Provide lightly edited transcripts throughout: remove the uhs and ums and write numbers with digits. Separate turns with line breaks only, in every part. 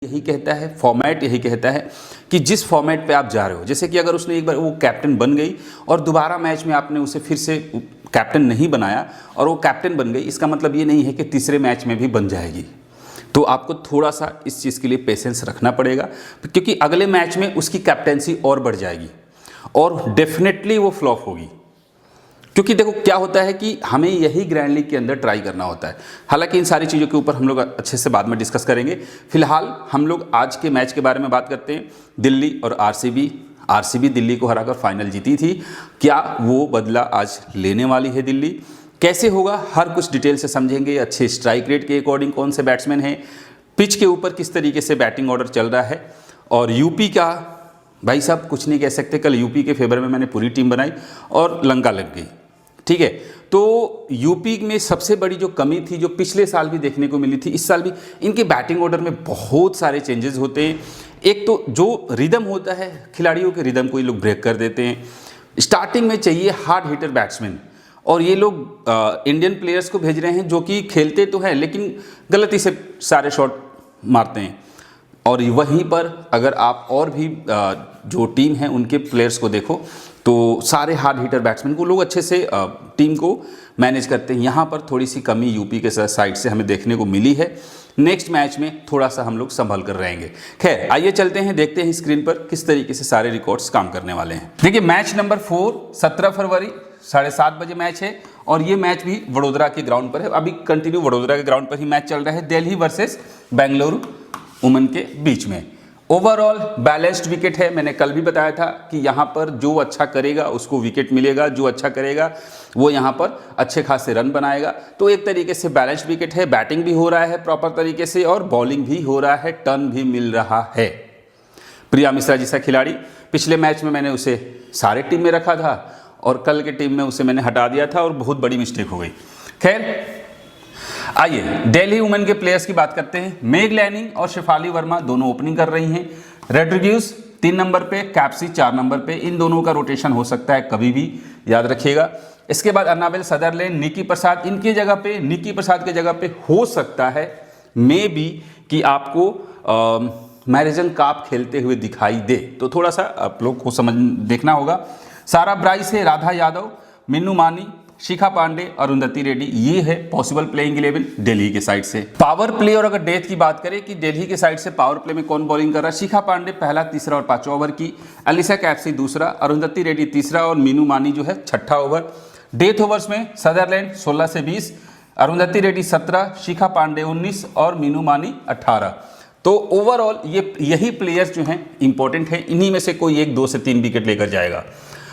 यही कहता है, फॉर्मेट यही कहता है कि जिस फॉर्मेट पे आप जा रहे हो, जैसे कि अगर उसने एक बार वो कैप्टन बन गई और दोबारा मैच में आपने उसे फिर से कैप्टन नहीं बनाया और वो कैप्टन बन गई, इसका मतलब ये नहीं है कि तीसरे मैच में भी बन जाएगी। तो आपको थोड़ा सा इस चीज़ के लिए पेशेंस रखना पड़ेगा, क्योंकि अगले मैच में उसकी कैप्टेंसी और बढ़ जाएगी और डेफिनेटली वो फ्लॉप होगी। क्योंकि देखो क्या होता है कि हमें यही ग्रैंड लीग के अंदर ट्राई करना होता है। हालांकि इन सारी चीज़ों के ऊपर हम लोग अच्छे से बाद में डिस्कस करेंगे। फिलहाल हम लोग आज के मैच के बारे में बात करते हैं। दिल्ली और आरसीबी दिल्ली को हराकर फाइनल जीती थी। क्या वो बदला आज लेने वाली है दिल्ली? कैसे होगा, हर कुछ डिटेल से समझेंगे। अच्छे स्ट्राइक रेट के अकॉर्डिंग कौन से बैट्समैन हैं, पिच के ऊपर किस तरीके से बैटिंग ऑर्डर चल रहा है, और यूपी का भाई साहब कुछ नहीं कह सकते। कल यूपी के फेवर में मैंने पूरी टीम बनाई और लंका लग गई, ठीक है। तो यूपी में सबसे बड़ी जो कमी थी, जो पिछले साल भी देखने को मिली थी, इस साल भी इनके बैटिंग ऑर्डर में बहुत सारे चेंजेस होते हैं। एक तो जो रिदम होता है, खिलाड़ियों के रिदम को ये लोग ब्रेक कर देते हैं। स्टार्टिंग में चाहिए हार्ड हिटर बैट्समैन, और ये लोग इंडियन प्लेयर्स को भेज रहे हैं जो कि खेलते तो हैं लेकिन गलती से सारे शॉट मारते हैं। और वहीं पर अगर आप और भी जो टीम है उनके प्लेयर्स को देखो तो सारे हार्ड हिटर बैट्समैन को लोग अच्छे से टीम को मैनेज करते हैं। यहाँ पर थोड़ी सी कमी यूपी के साइड से हमें देखने को मिली है। नेक्स्ट मैच में थोड़ा सा हम लोग संभल कर रहेंगे। खैर आइए चलते हैं, देखते हैं स्क्रीन पर किस तरीके से सारे रिकॉर्ड्स काम करने वाले हैं। देखिए मैच नंबर 4 17 फरवरी 7:30 बजे मैच है और ये मैच भी वडोदरा के ग्राउंड पर है। अभी कंटिन्यू वडोदरा के ग्राउंड पर ही मैच चल रहा है। दिल्ली वर्सेस बेंगलुरु वुमेन के बीच में। ओवरऑल बैलेंस्ड विकेट है। मैंने कल भी बताया था कि यहाँ पर जो अच्छा करेगा उसको विकेट मिलेगा, जो अच्छा करेगा वो यहाँ पर अच्छे खासे रन बनाएगा। तो एक तरीके से बैलेंस्ड विकेट है। बैटिंग भी हो रहा है प्रॉपर तरीके से और बॉलिंग भी हो रहा है, टर्न भी मिल रहा है। प्रिया मिश्रा जैसा खिलाड़ी, पिछले मैच में मैंने उसे सारे टीम में रखा था और कल के टीम में उसे मैंने हटा दिया था और बहुत बड़ी मिस्टेक हो गई। खैर आइए दिल्ली वुमेन के प्लेयर्स की बात करते हैं। मेग लैनिंग और शेफाली वर्मा दोनों ओपनिंग कर रही हैं। रेड्रिग्यूज 3 नंबर पे, कैप्सी 4 नंबर पे। इन दोनों का रोटेशन हो सकता है कभी भी, याद रखिएगा। इसके बाद अन्नाबेल सदरलैंड, निकी प्रसाद, इनकी जगह पे, निकी प्रसाद की जगह पे हो सकता है मे बी कि आपको मैरिजन काप खेलते हुए दिखाई दे। तो थोड़ा सा आप लोग को देखना होगा। सारा ब्राइस है, राधा यादव, मिन्नू मानी, शिखा पांडे, अरुंधति रेड्डी, ये है पॉसिबल प्लेइंग 11 दिल्ली के साइड से। पावर प्ले और अगर डेथ की बात करें कि दिल्ली के साइड से पावर प्ले में कौन बॉलिंग कर रहा है, शिखा पांडे पहला, तीसरा और 5वां ओवर की, अलीसा कैप्सी दूसरा, अरुंधति रेड्डी तीसरा और मीनू मानी जो है 6ठा ओवर। डेथ ओवर्स में सदरलैंड 16 से 20, अरुंधति रेड्डी 17, शिखा पांडे 19 और मीनू मानी 18। तो ओवरऑल यही प्लेयर्स जो हैं इंपॉर्टेंट हैं। इन्हीं में से कोई 1, 2 से 3 विकेट लेकर जाएगा।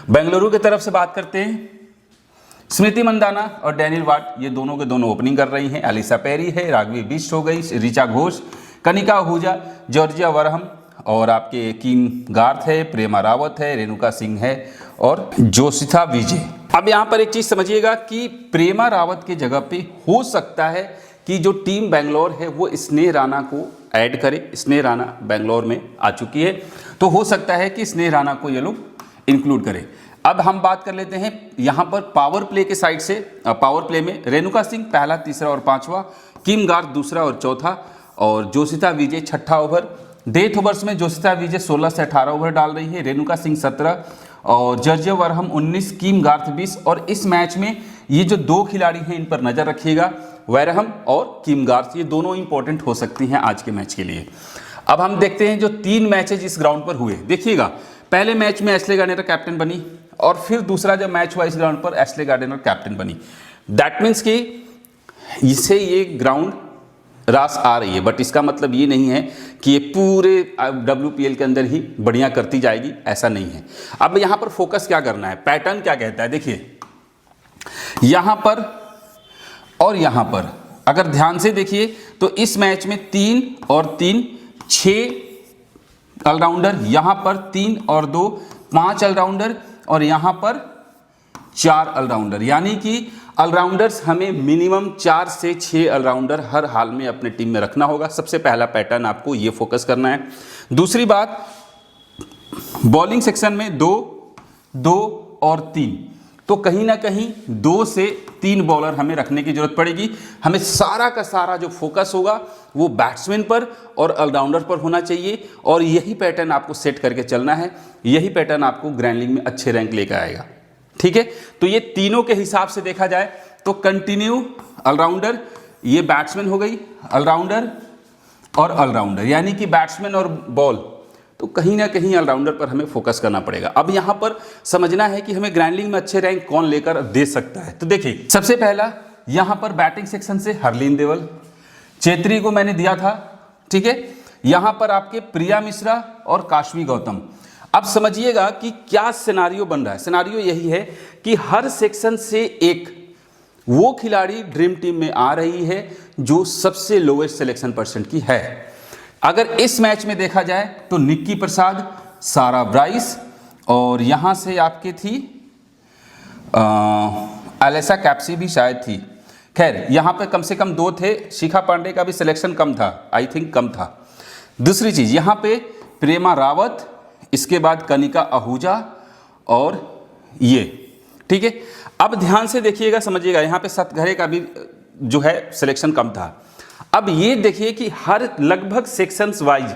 बेंगलुरु की तरफ से बात करते हैं। स्मृति मंदाना और डैनियल वाट, ये दोनों के दोनों ओपनिंग कर रही हैं। अलीसा पेरी है, राघवी बिष्ट हो गई, ऋचा घोष, कनिका आहूजा, जॉर्जिया वरहम और आपके किम गार्थ है, प्रेमा रावत है, रेणुका सिंह है और जोशिता विजय। अब यहाँ पर एक चीज समझिएगा कि प्रेमा रावत की जगह पे हो सकता है कि जो टीम बेंगलोर है वो स्नेह राणा को ऐड करे। स्नेह राणा बेंगलोर में आ चुकी है, तो हो सकता है कि स्नेह राणा को ये लोग इंक्लूड करें। अब हम बात कर लेते हैं यहाँ पर पावर प्ले के साइड से। पावर प्ले में रेणुका सिंह पहला, तीसरा और 5वां, किम गार्थ दूसरा और चौथा और जोशिता विजय 6ठा ओवर। डेथ ओवर्स में जोशिता विजय 16 से 18 ओवर डाल रही है, रेणुका सिंह 17 और जॉर्जिया वरहम 19, किम गार्थ 20। और इस मैच में ये जो 2 खिलाड़ी हैं इन पर नजर रखिएगा, वरहम और किम गार्थ, ये दोनों इंपॉर्टेंट हो सकती हैं आज के मैच के लिए। अब हम देखते हैं जो 3 मैचेज इस ग्राउंड पर हुए। देखिएगा पहले मैच में एशले गार्डनर कैप्टन बनी और फिर दूसरा जब मैच हुआ इस ग्राउंड पर एशले गार्डनर कैप्टन बनी। दैट मीन्स कि इसे ये ग्राउंड रास आ रही है, बट इसका मतलब ये नहीं है कि ये पूरे WPL के अंदर ही बढ़िया करती जाएगी, ऐसा नहीं है। अब यहाँ पर फोकस क्या करना है, पैटर्न क्या कहता है। देखिए यहाँ पर और यहाँ पर अगर ध्यान से देखिए तो इस मैच में 3 और 3 6 ऑलराउंडर, यहाँ पर 3 और 2 5 ऑलराउंडर और यहाँ पर 4 ऑलराउंडर, यानी कि ऑलराउंडर्स हमें मिनिमम 4 से 6 ऑलराउंडर हर हाल में अपने टीम में रखना होगा। सबसे पहला पैटर्न आपको ये फोकस करना है। दूसरी बात, बॉलिंग सेक्शन में 2, 2 और 3, तो कहीं ना कहीं 2 से 3 बॉलर हमें रखने की जरूरत पड़ेगी। हमें सारा का सारा जो फोकस होगा वो बैट्समैन पर और ऑलराउंडर पर होना चाहिए, और यही पैटर्न आपको सेट करके चलना है। यही पैटर्न आपको ग्रैंड लीग में अच्छे रैंक लेकर आएगा। ठीक है, तो ये तीनों के हिसाब से देखा जाए तो कंटिन्यू, ऑलराउंडर, ये बैट्समैन हो गई, ऑलराउंडर और ऑलराउंडर, यानी कि बैट्समैन और बॉल, तो कहीं ना कहीं ऑलराउंडर पर हमें फोकस करना पड़ेगा। अब यहाँ पर समझना है कि हमें ग्रैंड लीग में अच्छे रैंक कौन लेकर दे सकता है। तो देखिए, सबसे पहला यहाँ पर बैटिंग सेक्शन से हरलीन देवल, चेत्री को मैंने दिया था। ठीक है, यहाँ पर आपके प्रिया मिश्रा और काशवी गौतम। अब समझिएगा कि क्या सिनारियो बन रहा है। सिनारियो यही है कि हर सेक्शन से एक वो खिलाड़ी ड्रीम टीम में आ रही है जो सबसे लोएस्ट सिलेक्शन परसेंट की है। अगर इस मैच में देखा जाए तो निक्की प्रसाद, सारा ब्राइस, और यहां से आपके थी एलेसा कैप्सी भी शायद थी। खैर, यहां पे कम से कम 2 थे। शिखा पांडे का भी सिलेक्शन कम था, आई थिंक कम था। दूसरी चीज, यहां पे प्रेमा रावत, इसके बाद कनिका आहूजा और ये। ठीक है, अब ध्यान से देखिएगा, समझिएगा, यहाँ पे सतघरे का भी जो है सिलेक्शन कम था। अब ये देखिए कि हर लगभग सेक्शंस वाइज,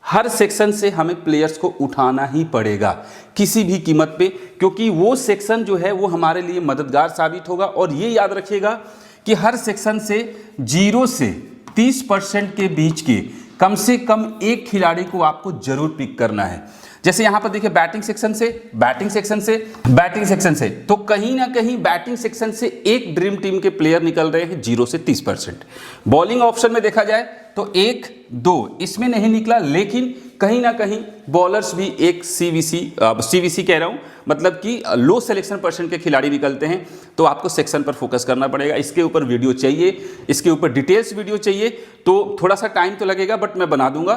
हर सेक्शन से हमें प्लेयर्स को उठाना ही पड़ेगा किसी भी कीमत पे, क्योंकि वो सेक्शन जो है वो हमारे लिए मददगार साबित होगा। और ये याद रखिएगा कि हर सेक्शन से 0 से 30% के बीच के कम से कम एक खिलाड़ी को आपको जरूर पिक करना है। जैसे यहां पर देखिए, बैटिंग सेक्शन से तो कहीं ना कहीं बैटिंग सेक्शन से एक ड्रीम टीम के प्लेयर निकल रहे हैं 0 से 30%। बॉलिंग ऑप्शन में देखा जाए तो 1, 2 इसमें नहीं निकला, लेकिन कहीं ना कहीं बॉलर्स भी एक सीवीसी कह रहा हूं, मतलब कि लो सिलेक्शन परसेंट के खिलाड़ी निकलते हैं। तो आपको सेक्शन पर फोकस करना पड़ेगा। इसके ऊपर वीडियो चाहिए, इसके ऊपर डिटेल्स वीडियो चाहिए, तो थोड़ा सा टाइम तो लगेगा, बट मैं बना दूंगा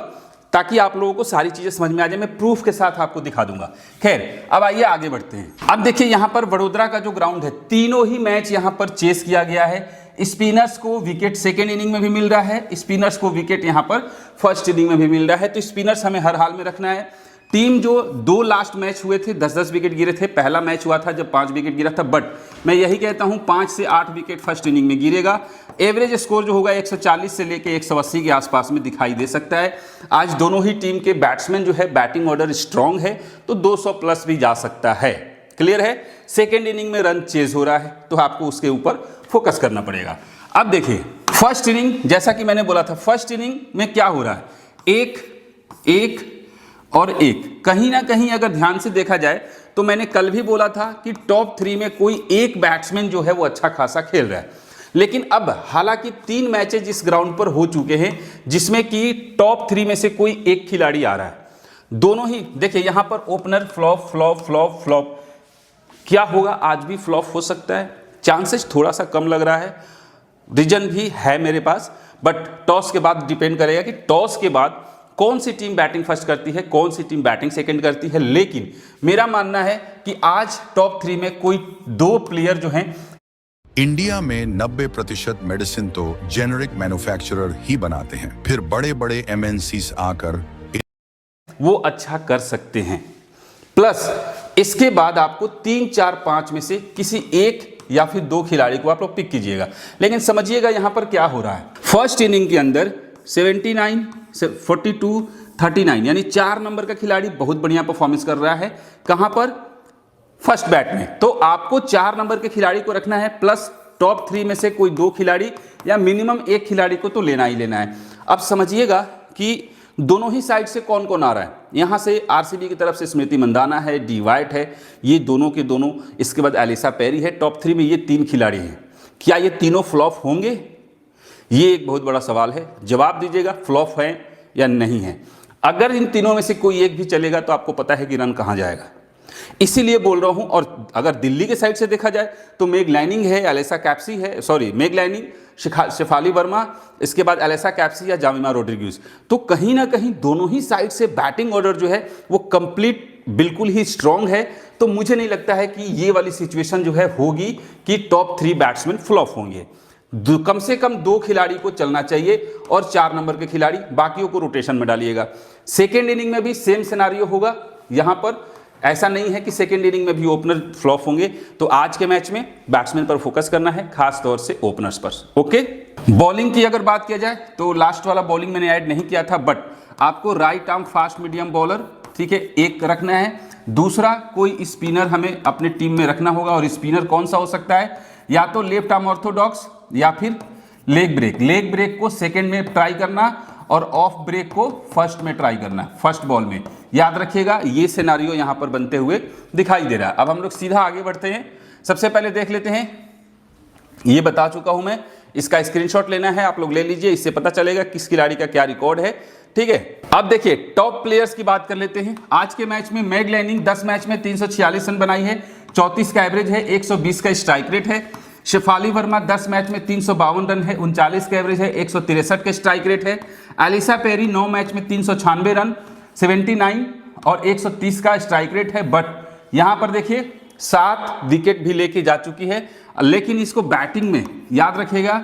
ताकि आप लोगों को सारी चीजें समझ में आ जाए। मैं प्रूफ के साथ आपको दिखा दूंगा। खैर, अब आइए आगे बढ़ते हैं। अब देखिए, यहां पर वडोदरा का जो ग्राउंड है, तीनों ही मैच यहां पर चेस किया गया है। स्पिनर्स को विकेट सेकेंड इनिंग में भी मिल रहा है, स्पिनर्स को विकेट यहां पर फर्स्ट इनिंग में भी मिल रहा है। तो स्पिनर्स हमें हर हाल में रखना है। टीम जो 2 लास्ट मैच हुए थे 10-10 विकेट गिरे थे। पहला मैच हुआ था जब 5 विकेट गिरा था, बट मैं यही कहता हूं 5 से 8 विकेट फर्स्ट इनिंग में गिरेगा। एवरेज स्कोर जो होगा 140 से लेकर 180 के आसपास में दिखाई दे सकता है। आज दोनों ही टीम के बैट्समैन जो है, बैटिंग ऑर्डर स्ट्रांग है, तो 200 प्लस भी जा सकता है। क्लियर है। सेकेंड इनिंग में रन चेज हो रहा है, तो आपको उसके ऊपर फोकस करना पड़ेगा। अब देखिए, फर्स्ट इनिंग, जैसा कि मैंने बोला था, फर्स्ट इनिंग में क्या हो रहा है, 1 और 1। कहीं ना कहीं अगर ध्यान से देखा जाए तो मैंने कल भी बोला था कि टॉप 3 में कोई एक बैट्समैन जो है वो अच्छा खासा खेल रहा है। लेकिन अब हालांकि 3 मैचेज इस ग्राउंड पर हो चुके हैं जिसमें कि टॉप 3 में से कोई एक खिलाड़ी आ रहा है। दोनों ही देखिए, यहां पर ओपनर फ्लॉप। क्या होगा, आज भी फ्लॉप हो सकता है, चांसेस थोड़ा सा कम लग रहा है। रीजन भी है मेरे पास, बट टॉस के बाद डिपेंड करेगा कि टॉस के बाद कौन सी टीम बैटिंग फर्स्ट करती है, कौन सी टीम बैटिंग सेकंड करती है। लेकिन मेरा मानना है कि आज टॉप 3 में कोई 2 प्लेयर जो हैं।
इंडिया में 90% मेडिसिन तो जेनेरिक मैन्युफैक्चरर ही बनाते हैं, फिर बड़े बड़े MNCs आकर
वो अच्छा कर सकते हैं। प्लस इसके बाद आपको 3, 4, 5 में से किसी एक या फिर 2 खिलाड़ी को आप लोग पिक कीजिएगा। लेकिन समझिएगा यहां पर क्या हो रहा है। फर्स्ट इनिंग के अंदर 79, 42, 39, यानी 4 नंबर का खिलाड़ी बहुत बढ़िया परफॉर्मेंस कर रहा है। कहां पर, फर्स्ट बैट में। तो आपको 4 नंबर के खिलाड़ी को रखना है, प्लस टॉप 3 में से कोई 2 खिलाड़ी या मिनिमम 1 खिलाड़ी को तो लेना ही लेना है। अब समझिएगा कि दोनों ही साइड से कौन कौन आ रहा है। यहां से आरसीबी की तरफ से स्मृति मंदाना है, डी वाइट है, ये दोनों के दोनों। इसके बाद एलिसा पेरी है। टॉप 3 में ये 3 खिलाड़ी हैं। क्या ये तीनों फ्लॉप होंगे, ये एक बहुत बड़ा सवाल है। जवाब दीजिएगा, फ्लॉप है या नहीं है। अगर इन तीनों में से कोई एक भी चलेगा तो आपको पता है कि रन कहां जाएगा। इसीलिए बोल रहा हूं। और अगर दिल्ली के साइड से देखा जाए तो मेग लाइनिंग है, एलेसा कैप्सी है, मेग लाइनिंग, शेफाली वर्मा, इसके बाद एलेसा कैप्सी या जामिमा रोड्रिग्यूज। तो कहीं ना कहीं दोनों ही साइड से बैटिंग ऑर्डर जो है वो कंप्लीट बिल्कुल ही स्ट्रांग है। तो मुझे नहीं लगता है कि ये वाली सिचुएशन जो है होगी कि टॉप 3 बैट्समैन फ्लॉप होंगे। कम से कम 2 खिलाड़ी को चलना चाहिए और 4 नंबर के खिलाड़ी, बाकियों को रोटेशन में डालिएगा। सेकेंड इनिंग में भी सेम सिनारियो होगा। यहां पर ऐसा नहीं है कि सेकेंड इनिंग में भी ओपनर फ्लॉप होंगे। तो आज के मैच में बैट्समैन पर फोकस करना है, खास तौर से ओपनर्स पर। ओके, बॉलिंग की अगर बात किया जाए तो लास्ट वाला बॉलिंग मैंने ऐड नहीं किया था, बट आपको right arm fast medium bowler, ठीक है, एक रखना है। दूसरा कोई स्पिनर हमें अपने टीम में रखना होगा, और स्पिनर कौन सा हो सकता है, या तो लेफ्ट आर्म ऑर्थोडॉक्स या फिर लेग ब्रेक। लेग ब्रेक को सेकंड में ट्राई करना और ऑफ ब्रेक को फर्स्ट में ट्राई करना, फर्स्ट बॉल में। याद रखिएगा, ये सिनारियो यहां पर बनते हुए दिखाई दे रहा है। अब हम लोग सीधा आगे बढ़ते हैं। सबसे पहले देख लेते हैं, ये बता चुका हूं मैं, इसका स्क्रीनशॉट लेना है, आप लोग ले लीजिए, इससे पता चलेगा किस खिलाड़ी का क्या रिकॉर्ड है, ठीक है। अब देखिए टॉप प्लेयर्स की बात कर लेते हैं। आज के मैच में मैग लैनिंग 10 मैच में 346 रन बनाई है, 34 का एवरेज है, 120 का स्ट्राइक रेट है। शेफाली वर्मा 10 मैच में 352 रन है, 39 का एवरेज है, 163 का स्ट्राइक रेट है। एलिसा पेरी 9 मैच में 396 रन, 79 और 130 का स्ट्राइक रेट है। बट यहां पर देखिए 7 विकेट भी लेके जा चुकी है, लेकिन इसको बैटिंग में याद रखिएगा,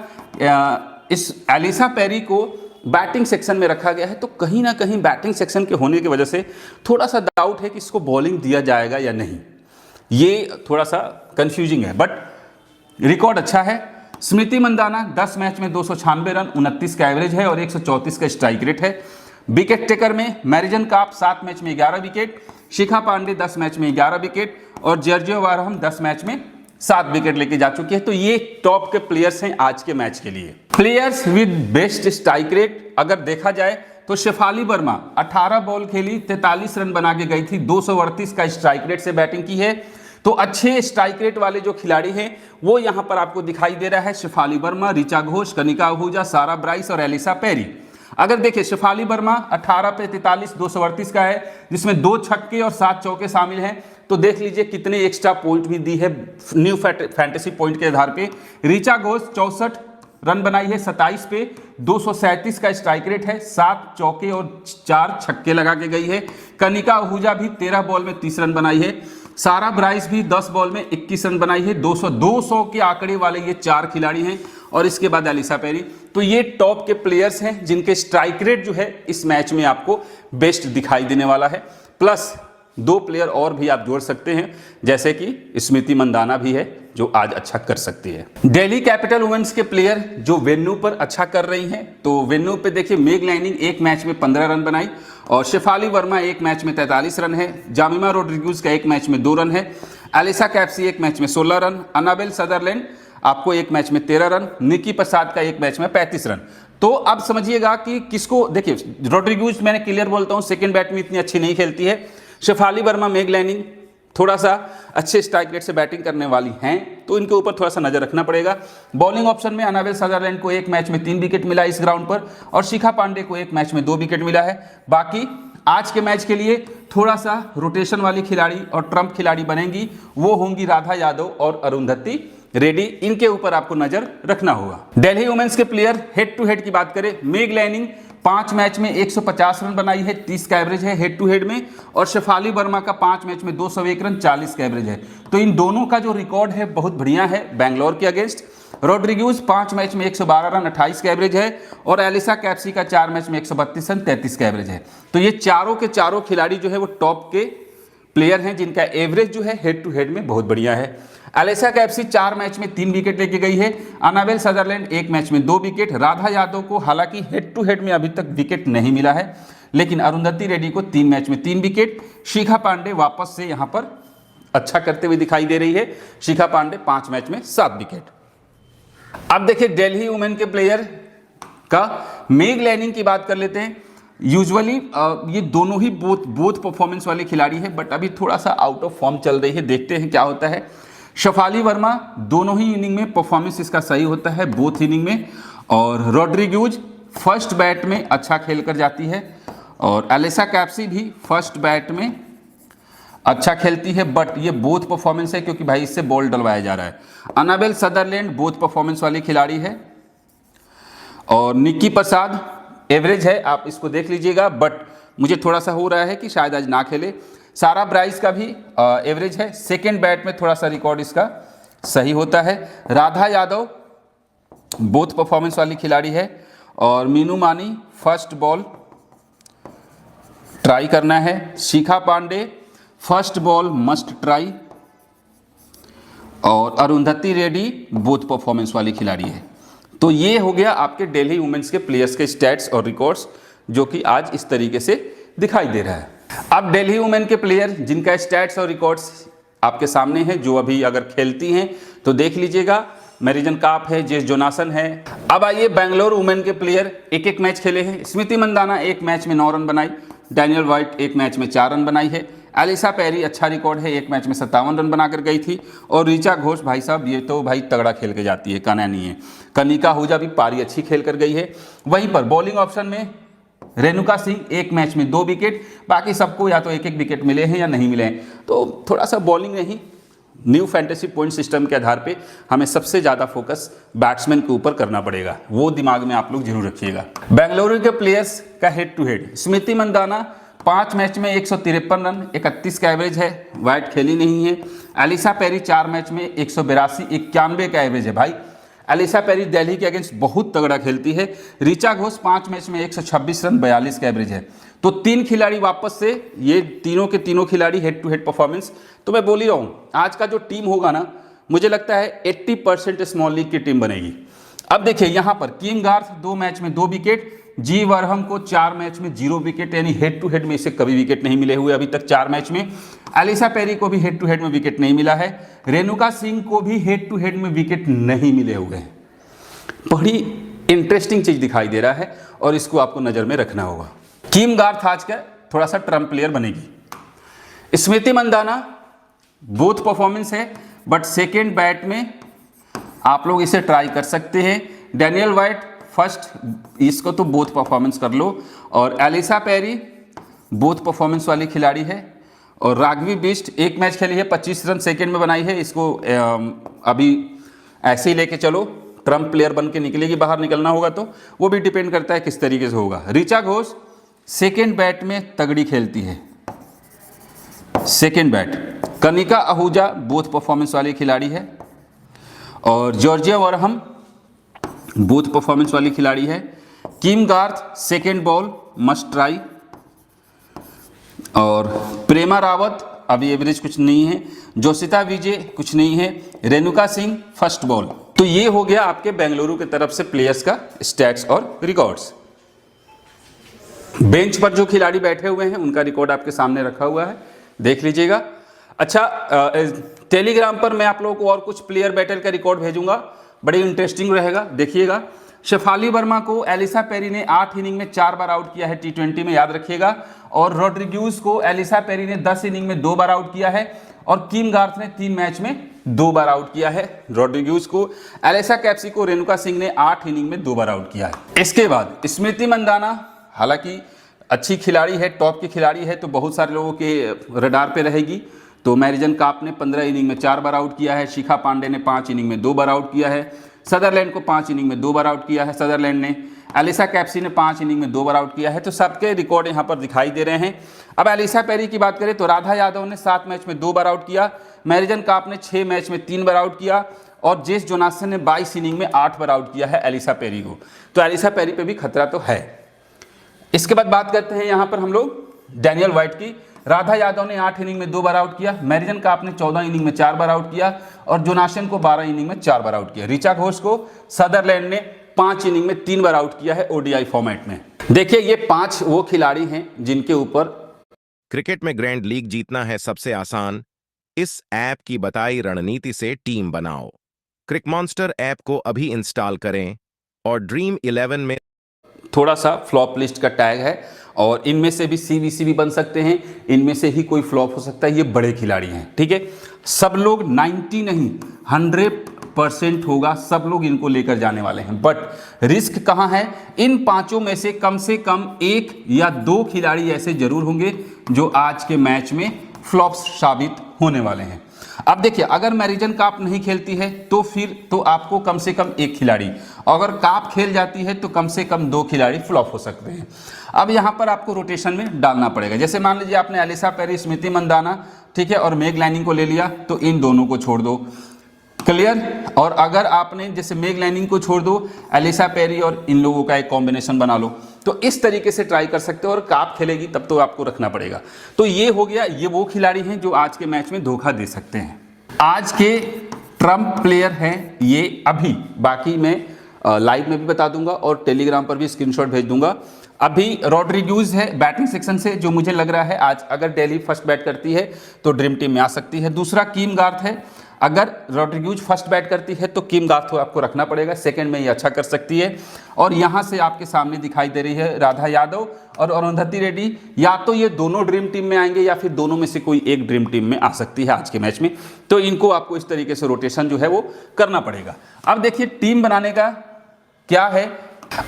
इस एलिसा पेरी को बैटिंग सेक्शन में रखा गया है। तो कहीं ना कहीं बैटिंग सेक्शन के होने की वजह से थोड़ा सा डाउट है कि इसको बॉलिंग दिया जाएगा या नहीं, ये थोड़ा सा कंफ्यूजिंग है, बट रिकॉर्ड अच्छा है। स्मृति मंदाना 10 मैच में 296 रन, 29 का एवरेज है और 134 का स्ट्राइक रेट है। विकेट टेकर में मैरिजन काप 7 मैच में 11 विकेट, शिखा पांडे 10 मैच में 11 विकेट और जर्जियो वारहम 10 मैच में 7 विकेट लेके जा चुकी है। तो ये टॉप के प्लेयर्स हैं आज के मैच के लिए। Players with best strike rate अगर देखा जाए तो शेफाली वर्मा 18 बॉल खेली, 43 रन बना के गई थी, 238 का स्ट्राइक रेट से बैटिंग की है। तो अच्छे स्ट्राइक रेट वाले जो खिलाड़ी हैं वो यहां पर आपको दिखाई दे रहा है, शेफाली वर्मा, ऋचा घोष, कनिका आहूजा, सारा ब्राइस और एलिसा पेरी। अगर देखिए शेफाली वर्मा 18 पे 43, 238 का है, जिसमें 2 छक्के और 7 चौके शामिल हैं। तो देख लीजिए कितने एक्स्ट्रा पॉइंट भी दी है न्यू फैंटेसी पॉइंट के आधार पे। ऋचा घोष 64 रन बनाई है, 27 पे 237 का स्ट्राइक रेट है, 7 चौके और 4 छक्के लगा के गई है। कनिका आहूजा भी 13 बॉल में 30 रन बनाई है। सारा ब्राइस भी 10 बॉल में 21 रन बनाई है। 200 के आंकड़े वाले ये 4 खिलाड़ी हैं, और इसके बाद एलिसा पेरी। तो ये टॉप के प्लेयर्स हैं जिनके स्ट्राइक रेट जो है इस मैच में आपको बेस्ट दिखाई देने वाला है। प्लस 2 प्लेयर और भी आप जोड़ सकते हैं, जैसे कि स्मृति मंदाना भी है जो आज अच्छा कर सकती है। दिल्ली कैपिटल वुमेन्स के प्लेयर जो वेन्यू पर अच्छा कर रही हैं, तो वेन्यू पे देखिए मेग लैनिंग 1 मैच में 15 रन बनाई, और शेफाली वर्मा 1 मैच में 43 रन है। जामिमा रोड्रिग्यूज का 1 मैच में 2 रन है। एलिसा कैप्सी 1 मैच में 16 रन। अनाबेल सदरलैंड आपको 1 मैच में 13 रन। निकी प्रसाद का 1 मैच में 35 रन। तो अब समझिएगा कि किसको, देखिए रोड्रिग्यूज मैंने क्लियर बोलता हूं सेकंड बैट में इतनी अच्छी नहीं खेलती है। शेफाली वर्मा, मेग लैनिंग थोड़ा सा अच्छे स्ट्राइक रेट से बैटिंग करने वाली हैं, तो इनके ऊपर थोड़ा सा नजर रखना पड़ेगा। बॉलिंग ऑप्शन में अनाबेल सदरलैंड को 1 मैच में 3 विकेट मिला इस ग्राउंड पर, और शिखा पांडे को 1 मैच में 2 विकेट मिला है। बाकी आज के मैच के लिए थोड़ा सा रोटेशन वाली खिलाड़ी और ट्रम्प खिलाड़ी बनेंगी, वो होंगी राधा यादव और अरुंधति रेड्डी। इनके ऊपर आपको नजर रखना होगा। दिल्ली वुमेन्स के प्लेयर हेड टू हेड की बात करें, मेग लैनिंग 5 मैच में 150 रन बनाई है, 30 का एवरेज है हेड टू हेड में, और शेफाली वर्मा का 5 मैच में 201 रन, 40 का एवरेज है। तो इन दोनों का जो रिकॉर्ड है बहुत बढ़िया है बैंगलोर के अगेंस्ट। रोड्रिग्यूज 5 मैच में 112 रन, 28 का एवरेज है, और एलिसा कैप्सी का 4 मैच में 132 रन, 33 का एवरेज है। तो ये चारों के चारों खिलाड़ी जो है वो टॉप के प्लेयर हैं जिनका एवरेज जो है हेड टू हेड में बहुत बढ़िया है। एलिसा कैप्सी 4 मैच में 3 विकेट लेके गई है। अनाबेल सदरलैंड 1 मैच में 2 विकेट। राधा यादव को हालांकि हेड टू हेड में अभी तक विकेट नहीं मिला है, लेकिन अरुंधति रेड्डी को 3 मैच में 3 विकेट। शिखा पांडे वापस से यहां पर अच्छा करते हुए दिखाई दे रही है। शिखा पांडे 5 मैच में 7 विकेट। अब देखिए दिल्ली वुमेन के प्लेयर का मेग लैनिंग की बात कर लेते हैं। यूजुअली ये दोनों ही बोथ परफॉर्मेंस वाले खिलाड़ी हैं, बट अभी थोड़ा सा आउट ऑफ फॉर्म चल रही है, देखते हैं क्या होता है। शेफाली वर्मा दोनों ही इनिंग में परफॉर्मेंस इसका सही होता है, बोथ इनिंग में, और रोड्रिग्यूज फर्स्ट बैट में अच्छा खेल कर जाती है, और एलिसा कैप्सी भी फर्स्ट बैट में अच्छा खेलती है, बट ये बोथ परफॉर्मेंस है क्योंकि भाई इससे बॉल डलवाया जा रहा है। अनाबेल सदरलैंड बोथ परफॉर्मेंस वाली खिलाड़ी है, और निक्की प्रसाद एवरेज है, आप इसको देख लीजिएगा, बट मुझे थोड़ा सा हो रहा है कि शायद आज ना खेले। सारा ब्राइस का भी एवरेज है, सेकेंड बैट में थोड़ा सा रिकॉर्ड इसका सही होता है। राधा यादव बोथ परफॉर्मेंस वाली खिलाड़ी है, और मीनू मानी फर्स्ट बॉल ट्राई करना है। Shikha Pandey first ball must try, और अरुंधति रेड्डी बोथ परफॉर्मेंस वाली खिलाड़ी है। तो ये हो गया आपके दिल्ली वुमेन्स के प्लेयर्स के स्टैट्स और रिकॉर्ड्स, जो कि आज इस तरीके से दिखाई दे रहा है। अब दिल्ली वुमेन के प्लेयर जिनका स्टैट्स और रिकॉर्ड्स आपके सामने है, जो अभी अगर खेलती हैं तो देख लीजिएगा। मैरिजन काप है, जेस जोनासन है। अब आइए बेंगलोर वुमेन के प्लेयर एक एक मैच खेले हैं। स्मृति मंदाना एक मैच में 9 रन बनाई, डैनियल वाइट एक मैच में 4 रन बनाई है, एलिसा पेरी अच्छा रिकॉर्ड है, एक मैच में 57 रन बनाकर गई थी, और ऋचा घोष भाई साहब ये तो भाई तगड़ा खेल के जाती है, काना नहीं है। कनिका आहूजा भी पारी अच्छी खेल कर गई है। वहीं पर बॉलिंग ऑप्शन में रेणुका सिंह एक मैच में 2 विकेट, बाकी सबको या तो एक एक विकेट मिले हैं या नहीं मिले हैं। तो थोड़ा सा बॉलिंग नहीं, न्यू फैंटेसी पॉइंट सिस्टम के आधार पे हमें सबसे ज़्यादा फोकस बैट्समैन के ऊपर करना पड़ेगा, वो दिमाग में आप लोग जरूर रखिएगा। बेंगलुरु के प्लेयर्स का head to head, Smriti Mandhana 5 match में 153 रन, 31 का एवरेज है, वाइट खेली नहीं है। एलिसा पेरी 4 मैच में 182, 91 का एवरेज है भाई। एलिसा पेरी दिल्ली के अगेंस्ट बहुत तगड़ा खेलती है। ऋचा घोष 5 मैच में 126 रन, 42 का एवरेज है। तो 3 खिलाड़ी वापस से, ये तीनों के तीनों खिलाड़ी हेड टू हेड परफॉर्मेंस। तो मैं बोल ही रहा हूँ, आज का जो टीम होगा ना, मुझे लगता है 80% स्मॉल लीग की टीम बनेगी। अब देखिए यहाँ पर किम गार्थ 2 मैच में 2 विकेट, जी वरहम को 4 मैच में 0 विकेट, यानी हेड टू हेड में इसे कभी विकेट नहीं मिले हुए अभी तक 4 मैच में। एलिसा पेरी को भी हेड टू हेड में विकेट नहीं मिला है। रेणुका सिंह को भी हेड टू हेड में विकेट नहीं मिले हुए हैं। बड़ी इंटरेस्टिंग चीज दिखाई दे रहा है और इसको आपको नजर में रखना होगा। किम गार्थ आज का थोड़ा सा ट्रम्प प्लेयर बनेगी। स्मृति मंदाना बोथ परफॉर्मेंस है, बट सेकेंड बैट में आप लोग इसे ट्राई कर सकते हैं। डैनियल वाइट फर्स्ट, इसको तो बोथ परफॉर्मेंस कर लो, और एलिसा पेरी बोथ परफॉर्मेंस वाली खिलाड़ी है। और राघवी बिष्ट एक मैच खेली है, 25 रन सेकेंड में बनाई है। इसको अभी ऐसे ही लेके चलो, ट्रम्प प्लेयर बन के निकलेगी, बाहर निकलना होगा तो वो भी डिपेंड करता है किस तरीके से होगा। ऋचा घोष सेकेंड बैट में तगड़ी खेलती है, second bat. Kanika Ahuja both performance वाली खिलाड़ी है, और जॉर्जिया वरहम बोथ परफॉर्मेंस वाली खिलाड़ी है। Kim Garth second ball must try, और प्रेमा रावत अभी एवरेज कुछ नहीं है, जोशिता विजय कुछ नहीं है, रेणुका सिंह फर्स्ट बॉल। तो ये हो गया आपके बेंगलुरु की तरफ से प्लेयर्स का स्टैट्स और रिकॉर्ड्स। बेंच पर जो खिलाड़ी बैठे हुए हैं उनका रिकॉर्ड आपके सामने रखा हुआ है, देख लीजिएगा। अच्छा, टेलीग्राम पर मैं आप लोगों को और कुछ प्लेयर बैटल का रिकॉर्ड भेजूंगा, बड़ी इंटरेस्टिंग रहेगा, देखिएगा। शेफाली वर्मा को एलिसा पेरी ने 8 इनिंग में 4 बार आउट किया है T20 में, याद रखिएगा। और रोड्रिग्यूज को एलिसा पेरी ने 10 इनिंग में 2 बार आउट किया है, और किम गार्थ ने 3 मैच में 2 बार आउट किया है रोड्रिग्यूज को। एलिसा कैप्सी को रेणुका सिंह ने 8 इनिंग में 2 बार आउट किया है। इसके बाद स्मृति मंदाना, हालांकि अच्छी खिलाड़ी है, टॉप की खिलाड़ी है, तो बहुत सारे लोगों के रडार पे रहेगी। तो मैरिजन काप ने 15 इनिंग में 4 बार आउट किया है, शिखा पांडे ने 5 इनिंग में 2 बार आउट किया है, सदरलैंड को 5 इनिंग में 2 बार आउट किया है सदरलैंड ने, एलिसा कैप्सी ने 5 इनिंग में 2 बार आउट किया है। तो सबके रिकॉर्ड यहाँ पर दिखाई दे रहे हैं। अब एलिसा पेरी की बात करें तो राधा यादव ने 7 मैच में 2 बार आउट किया, मैरिजन काप ने 6 मैच में 3 बार आउट किया, और जेस जोनासन ने 22 इनिंग में 8 बार आउट किया है एलिसा पेरी को। तो एलिसा पेरी पे भी खतरा तो है। इसके बाद बात करते हैं यहाँ पर हम लोग डैनियल वाइट की। राधा यादव ने 8 इनिंग में 2 बार आउट किया, मैरिजन काप ने 14 इनिंग में 4 बार आउट किया, और जोनासन को 12 इनिंग में 4 बार आउट किया। ऋचा घोष को सदरलैंड ने 5 इनिंग में 3 बार आउट किया है ओडीआई फॉर्मेट में। देखिए, ये 5 वो खिलाड़ी हैं जिनके ऊपर
क्रिकेट में ग्रैंड लीग जीतना है सबसे आसान। इस ऐप की बताई रणनीति से टीम बनाओ। क्रिक मॉन्स्टर ऐप को अभी इंस्टॉल करें और ड्रीम 11 में
थोड़ा सा फ्लॉप लिस्ट का टैग है, और इनमें से भी सीवीसी भी बन सकते हैं, इनमें से ही कोई फ्लॉप हो सकता है। ये बड़े खिलाड़ी हैं, ठीक है। सब लोग 90 नहीं 100% होगा, सब लोग इनको लेकर जाने वाले हैं। बट रिस्क कहाँ है? इन 5 में से कम 1 या 2 खिलाड़ी ऐसे जरूर होंगे जो आज के मैच में फ्लॉप्स साबित होने वाले हैं। अब देखिए, अगर मैरिजन काप नहीं खेलती है तो फिर तो आपको कम से कम 1 खिलाड़ी, अगर काप खेल जाती है तो कम से कम 2 खिलाड़ी फ्लॉप हो सकते हैं। अब यहाँ पर आपको रोटेशन में डालना पड़ेगा। जैसे मान लीजिए आपने एलिसा पेरी, स्मृति मंदाना, ठीक है, और मेग लाइनिंग को ले लिया, तो इन दोनों को छोड़ दो, क्लियर। और अगर आपने जैसे मेग लाइनिंग को छोड़ दो, एलिसा पेरी और इन लोगों का एक कॉम्बिनेशन बना लो, तो इस तरीके से ट्राई कर सकते हो, और काप खेलेगी तब तो आपको रखना पड़ेगा। तो ये हो गया, ये वो खिलाड़ी हैं जो आज के मैच में धोखा दे सकते हैं। आज के ट्रम्प प्लेयर हैं ये अभी, बाकी मैं लाइव में भी बता दूंगा और टेलीग्राम पर भी स्क्रीनशॉट भेज दूंगा। अभी रॉड्रिग्यूज है बैटिंग सेक्शन से, जो मुझे लग रहा है आज अगर दिल्ली फर्स्ट बैट करती है तो ड्रीम टीम में आ सकती है। दूसरा किम गार्थ है, अगर रॉड्रिग्यूज फर्स्ट बैट करती है तो किम गार्थ को आपको रखना पड़ेगा, सेकंड में ये अच्छा कर सकती है। और यहाँ से आपके सामने दिखाई दे रही है राधा यादव और अरुंधति रेड्डी, या तो ये दोनों ड्रीम टीम में आएंगे या फिर दोनों में से कोई एक ड्रीम टीम में आ सकती है आज के मैच में। तो इनको आपको इस तरीके से रोटेशन जो है वो करना पड़ेगा। अब देखिए टीम बनाने का क्या है,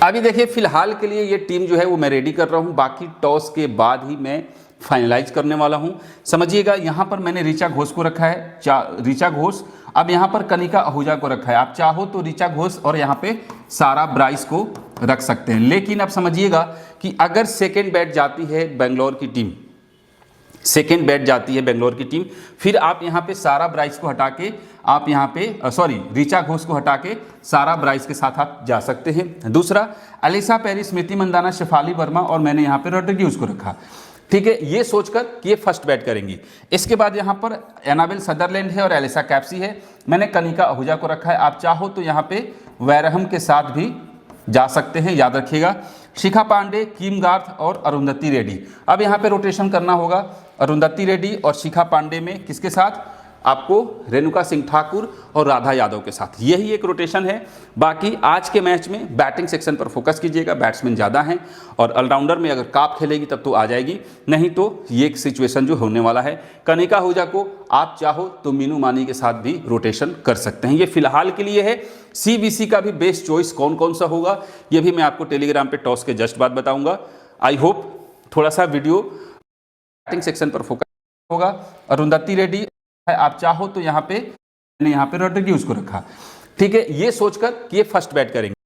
अभी देखिए फिलहाल के लिए ये टीम जो है वो मैं रेडी कर रहा हूँ, बाकी टॉस के बाद ही मैं फाइनलाइज करने वाला हूँ। समझिएगा यहाँ पर मैंने ऋचा घोष को रखा है, ऋचा घोष, अब यहाँ पर कनिका आहूजा को रखा है। आप चाहो तो ऋचा घोष और यहाँ पे सारा ब्राइस को रख सकते हैं, लेकिन अब समझिएगा कि अगर सेकेंड बैट जाती है बेंगलोर की टीम, सेकेंड बैट जाती है बेंगलोर की टीम, फिर आप यहाँ पे सारा ब्राइस को हटा के आप यहाँ पे ऋचा घोष को हटा के सारा ब्राइस के साथ आप जा सकते हैं। दूसरा अलीसा पेरिस, स्मृति मंदाना, शेफाली वर्मा और मैंने यहाँ पे रॉड्रिग्यूज को रखा। ठीक है, ये सोचकर कि ये फर्स्ट बैट करेंगी। इसके बाद यहाँ पर एनाबेल सदरलैंड है और एलिसा कैप्सी है, मैंने कनिका आहूजा को रखा है। आप चाहो तो यहाँ पे वैरहम के साथ भी जा सकते हैं, याद रखिएगा। शिखा पांडे, किम गार्थ और अरुंधति रेड्डी, अब यहाँ पे रोटेशन करना होगा अरुंधति रेड्डी और शिखा पांडे में, किसके साथ, आपको रेणुका सिंह ठाकुर और राधा यादव के साथ, यही एक रोटेशन है। बाकी आज के मैच में बैटिंग सेक्शन पर फोकस कीजिएगा, बैट्समैन ज़्यादा हैं और ऑलराउंडर में अगर काप खेलेगी तब तो आ जाएगी, नहीं तो ये एक सिचुएशन जो होने वाला है। कनिका आहूजा को आप चाहो तो मीनू मानी के साथ भी रोटेशन कर सकते हैं, ये फिलहाल के लिए है। CBC का भी बेस्ट चॉइस कौन कौन सा होगा ये भी मैं आपको टेलीग्राम पे टॉस के जस्ट बाद बताऊंगा। आई होप थोड़ा सा वीडियो बैटिंग सेक्शन पर फोकस होगा। अरुंधति रेड्डी है, आप चाहो तो यहाँ पे मैंने यहाँ पे रॉड्रिग्यूज को रखा। ठीक है, ये सोचकर कि ये फर्स्ट बैट करेंगे।